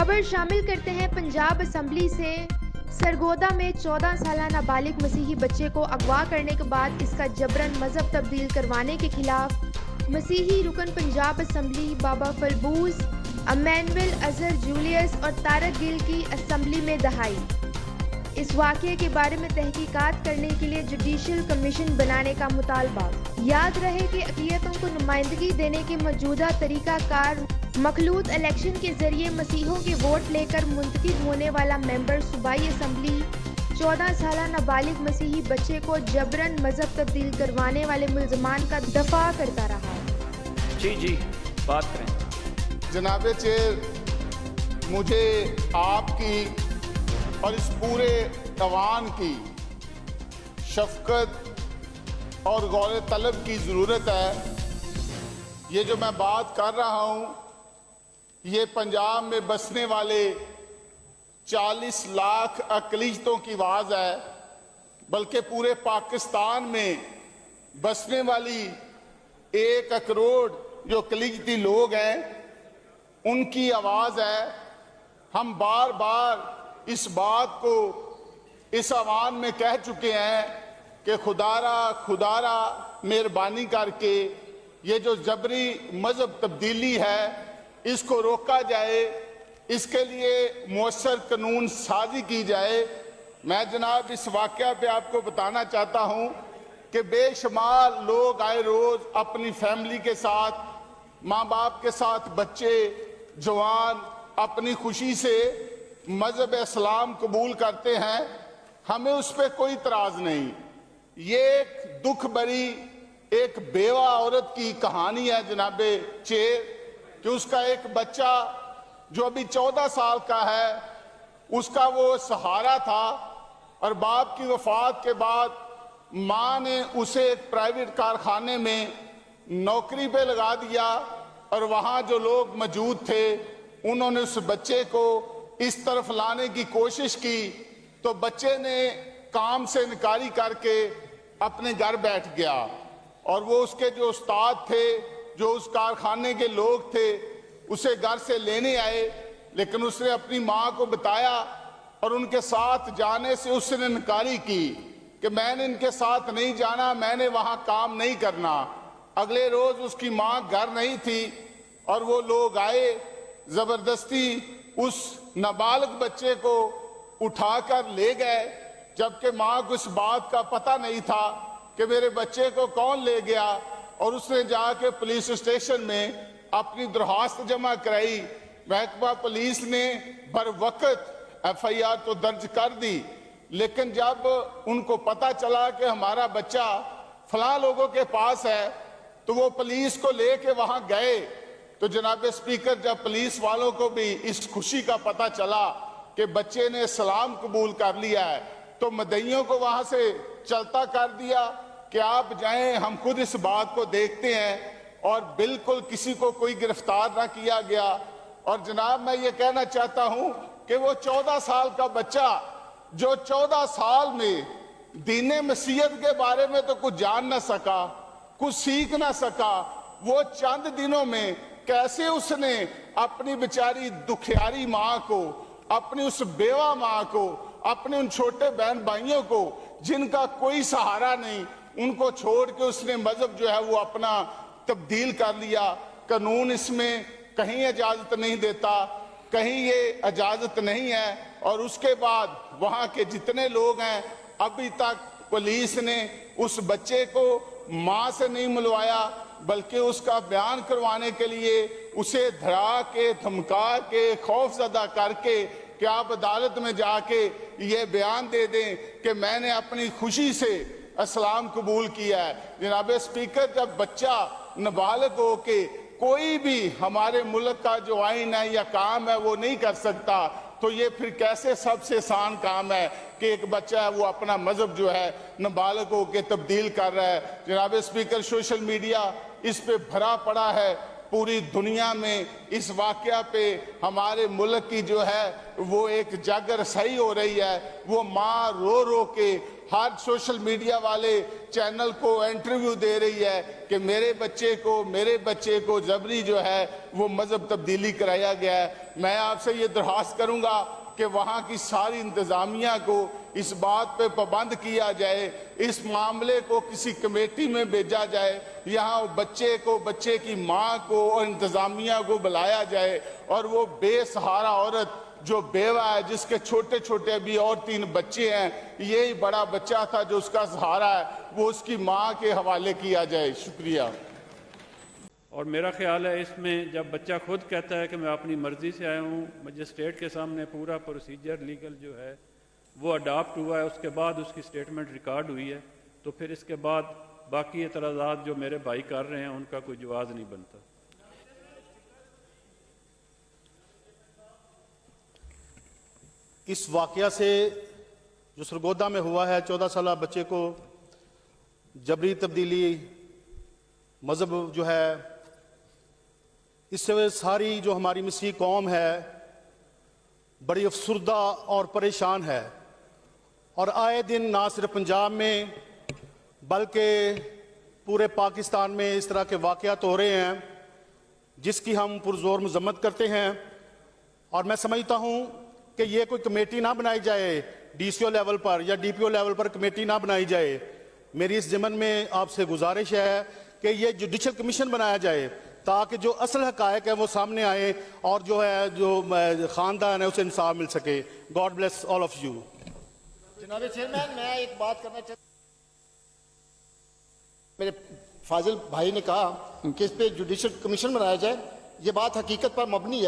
खबर शामिल करते हैं पंजाब असम्बली से। सरगोदा में 14 साल नाबालिग मसीही बच्चे को अगवा करने के बाद इसका जबरन मजहब तब्दील करवाने के खिलाफ मसीही रुकन पंजाब असम्बली बाबा फलबूस, अमैनुअल अजहर जूलियस और तारक गिल की असम्बली में दहाई। इस वाक़ये के बारे में तहकीकात करने के लिए जुडिशल कमीशन बनाने का मुतालबा। याद रहे कि अक़लियतों को नुमाइंदगी देने के मौजूदा तरीक़ाकार मखलूत इलेक्शन के ज़रिए मसीहों के वोट लेकर मुंतखब होने वाला मेंबर सूबाई असम्बली 14 साल नाबालिग मसीही बच्चे को जबरन मजहब तब्दील करवाने वाले मुल्ज़मान का दफा करता रहा। जी बात करें। जनाब चेयर, मुझे आपकी और इस पूरे ऐवान की शफ़क़त और गौर तलब की ज़रूरत है। ये जो मैं बात कर रहा हूँ, ये पंजाब में बसने वाले 40 लाख अक़लियतों की आवाज़ है, बल्कि पूरे पाकिस्तान में बसने वाली 1 करोड़ जो अक़लियती लोग हैं उनकी आवाज़ है। हम बार बार इस बात को इस आवान में कह चुके हैं कि खुदारा मेहरबानी करके ये जो जबरी मजहब तब्दीली है इसको रोका जाए, इसके लिए मुअस्सर कानून साजी की जाए। मैं जनाब इस वाक़या पे आपको बताना चाहता हूँ कि बेशुमार लोग आए रोज़ अपनी फैमिली के साथ, माँ बाप के साथ, बच्चे जवान अपनी खुशी से मजहब इस्लाम कबूल करते हैं। हमें उस पर कोई इतराज़ नहीं। ये एक दुख भरी एक बेवा औरत की कहानी है जनाबे चेयर, कि उसका एक बच्चा जो अभी 14 साल का है, उसका वो सहारा था और बाप की वफात के बाद माँ ने उसे एक प्राइवेट कारखाने में नौकरी पे लगा दिया और वहाँ जो लोग मौजूद थे उन्होंने उस बच्चे को इस तरफ लाने की कोशिश की, तो बच्चे ने काम से इनकारी करके अपने घर बैठ गया और वो उसके जो उस्ताद थे, जो उस कारखाने के लोग थे, उसे घर से लेने आए, लेकिन उसने अपनी माँ को बताया और उनके साथ जाने से उसने इनकारी की कि मैंने इनके साथ नहीं जाना, मैंने वहाँ काम नहीं करना। अगले रोज उसकी माँ घर नहीं थी और वो लोग आए, जबरदस्ती उस नाबालिग बच्चे को उठाकर ले गए, जबकि माँ को इस बात का पता नहीं था कि मेरे बच्चे को कौन ले गया। और उसने जाके पुलिस स्टेशन में अपनी दरख्वास्त जमा कराई। महकमा पुलिस ने बर वक्त FIR तो दर्ज कर दी, लेकिन जब उनको पता चला कि हमारा बच्चा फलां लोगों के पास है तो वो पुलिस को लेके वहां गए। तो जनाब स्पीकर, जब पुलिस वालों को भी इस खुशी का पता चला कि बच्चे ने इस्लाम कबूल कर लिया है, तो मदइयों को वहां से चलता कर दिया कि आप जाएं, हम खुद इस बात को देखते हैं, और बिल्कुल किसी को कोई गिरफ्तार ना किया गया। और जनाब मैं ये कहना चाहता हूं कि वो 14 साल का बच्चा जो 14 साल में दीने मसीहत के बारे में तो कुछ जान ना सका, कुछ सीख ना सका, वो चंद दिनों में कैसे उसने अपनी बेचारी दुखियारी माँ को, अपनी उस बेवा माँ को, अपने उन छोटे बहन भाइयों को जिनका कोई सहारा नहीं, उनको छोड़ के उसने मजहब जो है वो अपना तब्दील कर लिया। कानून इसमें कहीं इजाजत नहीं देता, कहीं ये इजाजत नहीं है। और उसके बाद वहाँ के जितने लोग हैं, अभी तक पुलिस ने उस बच्चे को माँ से नहीं मिलवाया, बल्कि उसका बयान करवाने के लिए उसे धरा के, धमका के, खौफजदा करके कि आप अदालत में जाके ये बयान दे दें कि मैंने अपनी खुशी से इस्लाम कबूल किया है। जनाब स्पीकर, जब बच्चा नाबालिग हो के कोई भी हमारे मुल्क का जो आइन है या काम है वो नहीं कर सकता, तो ये फिर कैसे सबसे आसान काम है कि एक बच्चा है वो अपना मजहब जो है नाबालिग हो के तब्दील कर रहा है। जनाब स्पीकर, सोशल मीडिया इस पे भरा पड़ा है, पूरी दुनिया में इस वाक़या पे हमारे मुल्क की जो है वो एक जागर सही हो रही है। वो माँ रो रो के ہر سوشل میڈیا والے چینل کو انٹرویو دے رہی ہے کہ میرے بچے کو جبری جو ہے وہ مذہب تبدیلی کرایا گیا ہے. میں آپ سے یہ درخواست کروں گا کہ وہاں کی ساری انتظامیہ کو اس بات پہ پابند کیا جائے, اس معاملے کو کسی کمیٹی میں بھیجا جائے, یہاں بچے کی ماں کو اور انتظامیہ کو بلایا جائے, اور وہ بے سہارا عورت جو بیوہ ہے, جس کے چھوٹے چھوٹے ابھی اور 3 بچے ہیں, یہی بڑا بچہ تھا جو اس کا سہارا ہے, وہ اس کی ماں کے حوالے کیا جائے. شکریہ. اور میرا خیال ہے اس میں جب بچہ خود کہتا ہے کہ میں اپنی مرضی سے آیا ہوں, مجسٹریٹ کے سامنے پورا پروسیجر لیگل جو ہے وہ اڈاپٹ ہوا ہے, اس کے بعد اس کی سٹیٹمنٹ ریکارڈ ہوئی ہے, تو پھر اس کے بعد باقی اعتراضات جو میرے بھائی کر رہے ہیں ان کا کوئی جواز نہیں بنتا. اس واقعہ سے جو سرگودا میں ہوا ہے, 14 سالہ بچے کو جبری تبدیلی مذہب جو ہے, اس سے ساری جو ہماری مسیحی قوم ہے بڑی افسردہ اور پریشان ہے. اور آئے دن نہ صرف پنجاب میں بلکہ پورے پاکستان میں اس طرح کے واقعات ہو رہے ہیں جس کی ہم پرزور مذمت کرتے ہیں. اور میں سمجھتا ہوں کہ یہ کوئی کمیٹی نہ بنائی جائے, ڈی سی او لیول پر یا ڈی پی او لیول پر کمیٹی نہ بنائی جائے. میری اس ضمن میں آپ سے گزارش ہے کہ یہ جوڈیشل کمیشن بنایا جائے تاکہ جو اصل حقائق ہیں وہ سامنے آئیں اور جو ہے جو خاندان ہے اسے انصاف مل سکے. God bless all of you. جناب چیئرمین, میں ایک بات کرنا چاہتا ہوں. میرے فاضل بھائی نے کہا کہ اس پہ جوڈیشل کمیشن بنایا جائے, یہ بات حقیقت پر مبنی ہے.